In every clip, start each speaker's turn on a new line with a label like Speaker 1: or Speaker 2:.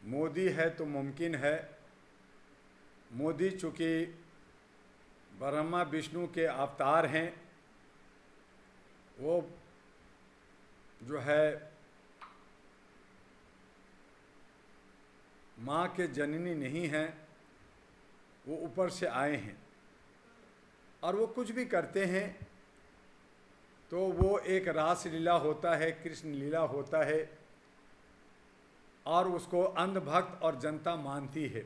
Speaker 1: मोदी है तो मुमकिन है। मोदी चूँकि ब्रह्मा विष्णु के अवतार हैं, वो जो है माँ के जननी नहीं हैं, वो ऊपर से आए हैं और वो कुछ भी करते हैं तो वो एक रास लीला होता है, कृष्ण लीला होता है और उसको अंधभक्त और जनता मानती है।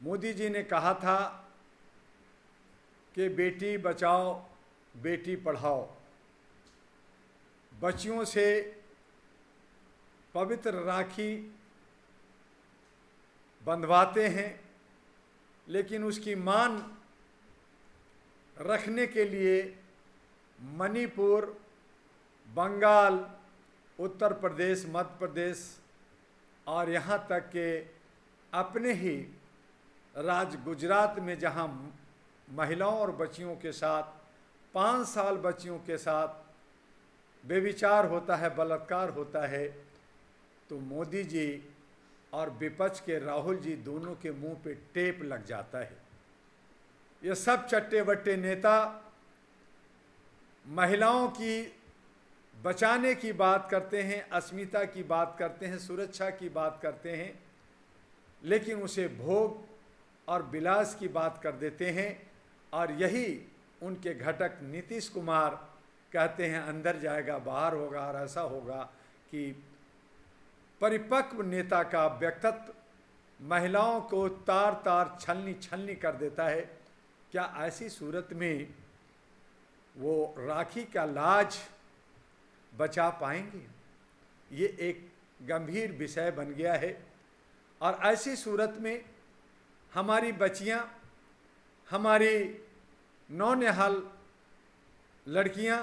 Speaker 1: मोदी जी ने कहा था कि बेटी बचाओ बेटी पढ़ाओ, बच्चियों से पवित्र राखी बंधवाते हैं, लेकिन उसकी मान रखने के लिए मणिपुर, बंगाल, उत्तर प्रदेश, मध्य प्रदेश और यहाँ तक के अपने ही राज्य गुजरात में जहाँ महिलाओं और बच्चियों के साथ 5 साल बच्चियों के साथ बेविचार होता है, बलात्कार होता है, तो मोदी जी और विपक्ष के राहुल जी दोनों के मुंह पे टेप लग जाता है। ये सब चट्टे बट्टे नेता महिलाओं की बचाने की बात करते हैं, अस्मिता की बात करते हैं, सुरक्षा की बात करते हैं, लेकिन उसे भोग और विलास की बात कर देते हैं। और यही उनके घटक नीतीश कुमार कहते हैं अंदर जाएगा बाहर होगा और ऐसा होगा कि परिपक्व नेता का व्यक्तित्व महिलाओं को तार तार छलनी छलनी कर देता है। क्या ऐसी सूरत में वो राखी का लाज बचा पाएंगे? ये एक गंभीर विषय बन गया है। और ऐसी सूरत में हमारी बच्चियां, हमारी नौनिहाल लड़कियां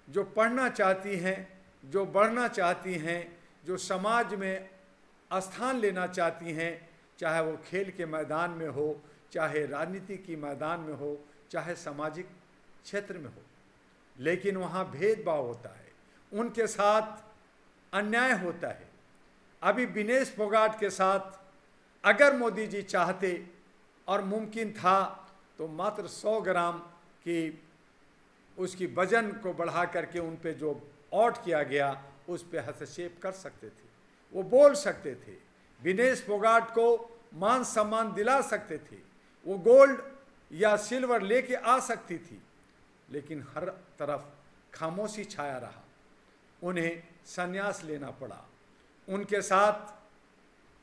Speaker 1: जो पढ़ना चाहती हैं, जो बढ़ना चाहती हैं, जो समाज में स्थान लेना चाहती हैं, चाहे वो खेल के मैदान में हो, चाहे राजनीति की मैदान में हो, चाहे सामाजिक क्षेत्र में हो, लेकिन वहाँ भेदभाव होता है, उनके साथ अन्याय होता है। अभी विनेश फोगाट के साथ अगर मोदी जी चाहते और मुमकिन था तो मात्र 100 ग्राम की उसकी वजन को बढ़ा करके उन पे जो ऑट किया गया उस पे हस्तक्षेप कर सकते थे, वो बोल सकते थे, विनेश फोगाट को मान सम्मान दिला सकते थे, वो गोल्ड या सिल्वर लेके आ सकती थी, लेकिन हर तरफ खामोशी छाया रहा। उन्हें संन्यास लेना पड़ा। उनके साथ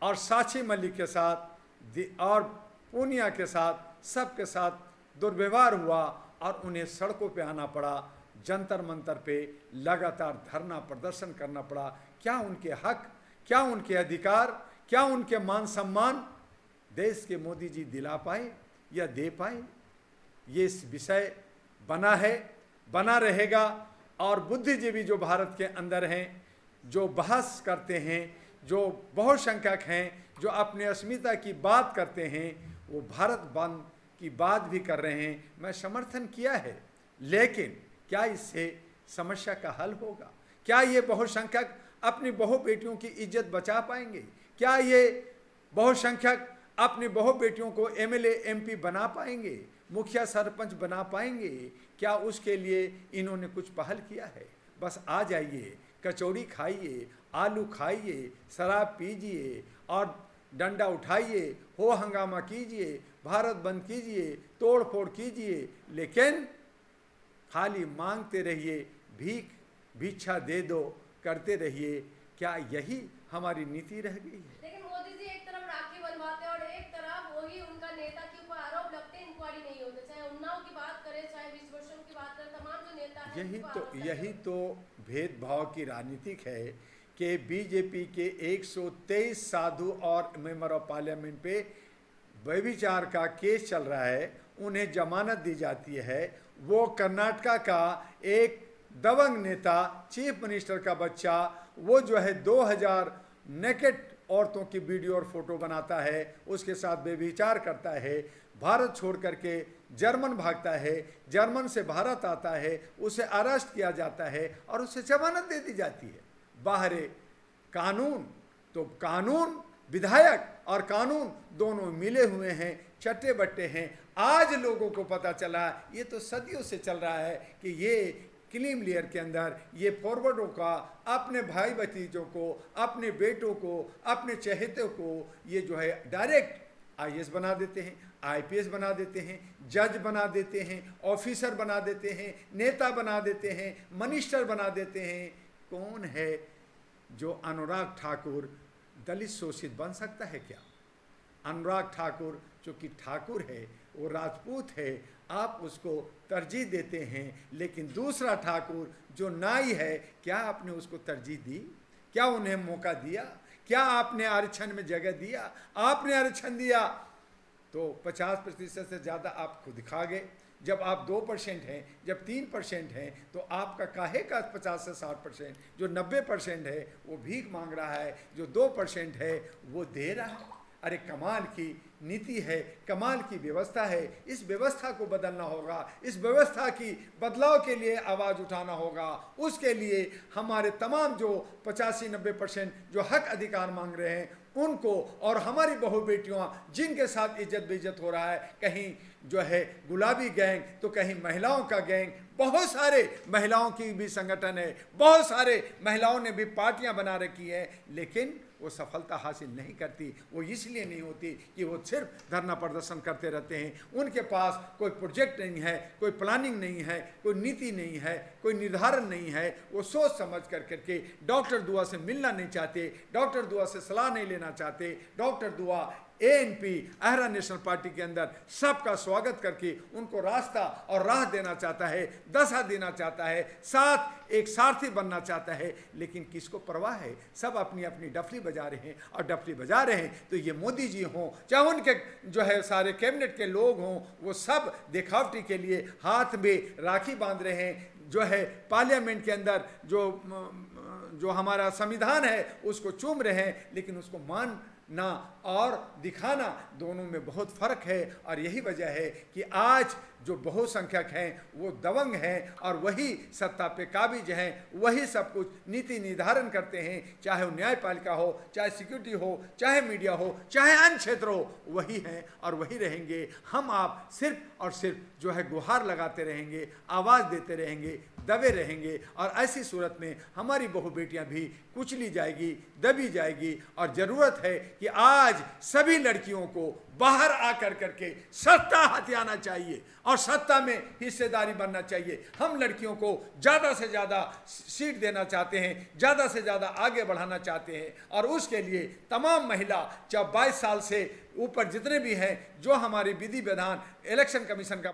Speaker 1: और साक्षी मलिक के साथ और पूनिया के साथ सबके साथ दुर्व्यवहार हुआ और उन्हें सड़कों पे आना पड़ा, जंतर मंतर पे लगातार धरना प्रदर्शन करना पड़ा। क्या उनके हक, क्या उनके अधिकार, क्या उनके मान सम्मान देश के मोदी जी दिला पाए या दे पाए? ये इस विषय बना है, बना रहेगा। और बुद्धिजीवी जो भारत के अंदर हैं, जो बहस करते हैं, जो बहुसंख्यक हैं, जो अपने अस्मिता की बात करते हैं, वो भारत बंद की बात भी कर रहे हैं। मैं समर्थन किया है, लेकिन क्या इससे समस्या का हल होगा? क्या ये बहुसंख्यक अपनी बहु बेटियों की इज्जत बचा पाएंगे? क्या ये बहुसंख्यक अपनी बहु बेटियों को एमएलए एमपी बना पाएंगे, मुखिया सरपंच बना पाएंगे? क्या उसके लिए इन्होंने कुछ पहल किया है? बस आ जाइए, कचौड़ी खाइए, आलू खाइए, शराब पीजिए और डंडा उठाइए, हो हंगामा कीजिए, भारत बंद कीजिए, तोड़ फोड़ कीजिए, लेकिन खाली मांगते रहिए, भीख भिक्षा दे दो करते रहिए। क्या यही हमारी नीति रह गई है?
Speaker 2: लेकिन मोदी जी एक तरफ राखी बनवाते हैं और एक तरफ वही उनका नेता के ऊपर आरोप लगते हैं, इंक्वायरी नहीं होते। चाहे उन्नाव की बात करें, चाहे विश्वभूषण की बात करें, तमाम जो नेता हैं
Speaker 1: यही तो भेदभाव की राजनीतिक है कि बीजेपी के 123 साधु और मेंबर ऑफ पार्लियामेंट पे व्यभिचार का केस चल रहा है, उन्हें जमानत दी जाती है। वो कर्नाटका का एक दबंग नेता, चीफ मिनिस्टर का बच्चा, वो जो है 2000 नेकेड औरतों की वीडियो और फोटो बनाता है, उसके साथ व्यभिचार करता है, भारत छोड़ करके जर्मन भागता है, जर्मन से भारत आता है, उसे अरेस्ट किया जाता है और उसे जमानत दे दी जाती है। बाहर कानून तो कानून, विधायक और कानून दोनों मिले हुए हैं, चट्टे बट्टे हैं। आज लोगों को पता चला, ये तो सदियों से चल रहा है कि ये क्रीम लेयर के अंदर ये फॉरवर्डों का अपने भाई भतीजों को, अपने बेटों को, अपने चहेतों को ये जो है डायरेक्ट आईएएस बना देते हैं, आईपीएस बना देते हैं, जज बना देते हैं, ऑफिसर बना देते हैं, नेता बना देते हैं, मिनिस्टर बना देते हैं। कौन है जो अनुराग ठाकुर दलित शोषित बन सकता है क्या? अनुराग ठाकुर जो कि ठाकुर है, वो राजपूत है, आप उसको तरजीह देते हैं, लेकिन दूसरा ठाकुर जो नाई है, क्या आपने उसको तरजीह दी? क्या उन्हें मौका दिया? क्या आपने आरक्षण में जगह दिया? आपने आरक्षण दिया तो 50% से ज़्यादा आप खुद खा गए। जब आप 2% हैं, जब 3% हैं, तो आपका काहे का 50 से 60%? जो 90% है वो भीख मांग रहा है, जो 2% है वो दे रहा है। अरे कमाल की नीति है, कमाल की व्यवस्था है। इस व्यवस्था को बदलना होगा, इस व्यवस्था की बदलाव के लिए आवाज़ उठाना होगा। उसके लिए हमारे तमाम जो 85-90% जो हक अधिकार मांग रहे हैं उनको, और हमारी बहू बेटियां जिनके साथ इज्जत बेइज्जत हो रहा है, कहीं जो है गुलाबी गैंग तो कहीं महिलाओं का गैंग, बहुत सारे महिलाओं की भी संगठन है, बहुत सारे महिलाओं ने भी पार्टियां बना रखी है, लेकिन वो सफलता हासिल नहीं करती। वो इसलिए नहीं होती कि वो सिर्फ धरना प्रदर्शन करते रहते हैं, उनके पास कोई प्रोजेक्ट नहीं है, कोई प्लानिंग नहीं है, कोई नीति नहीं है, कोई निर्धारण नहीं है। वो सोच समझ करके डॉक्टर दुआ से मिलना नहीं चाहते, डॉक्टर दुआ से सलाह नहीं लेना चाहते। डॉक्टर दुआ एएनपी अहरा नेशनल पार्टी के अंदर सबका स्वागत करके उनको रास्ता और राह देना चाहता है, दशा देना चाहता है, साथ एक सारथी बनना चाहता है। लेकिन किसको परवाह है? सब अपनी अपनी डफली बजा रहे हैं, और डफली बजा रहे हैं तो ये मोदी जी हों, चाहे उनके जो है सारे कैबिनेट के लोग हों, वो सब दिखावटी के लिए हाथ में राखी बांध रहे हैं। जो है पार्लियामेंट के अंदर जो हमारा संविधान है उसको चूम रहे हैं, लेकिन उसको मानना और दिखाना दोनों में बहुत फर्क है। और यही वजह है कि आज जो बहुसंख्यक हैं वो दबंग हैं, और वही सत्ता पे काबिज हैं, वही सब कुछ नीति निर्धारण करते हैं, चाहे वो न्यायपालिका हो, चाहे सिक्योरिटी हो, चाहे मीडिया हो, चाहे अन्य क्षेत्र हो, वही हैं और वही रहेंगे। हम आप सिर्फ और सिर्फ जो है गुहार लगाते रहेंगे, आवाज़ देते रहेंगे, दबे रहेंगे, और ऐसी सूरत में हमारी बहु बेटियां भी कुचली जाएगी, दबी जाएगी। और ज़रूरत है कि आज सभी लड़कियों को बाहर आकर करके सत्ता हथियाना चाहिए और सत्ता में हिस्सेदारी बनना चाहिए। हम लड़कियों को ज़्यादा से ज़्यादा सीट देना चाहते हैं, ज़्यादा से ज़्यादा आगे बढ़ाना चाहते हैं, और उसके लिए तमाम महिला चाहे 22 साल से ऊपर जितने भी हैं, जो हमारी विधि विधान इलेक्शन कमीशन का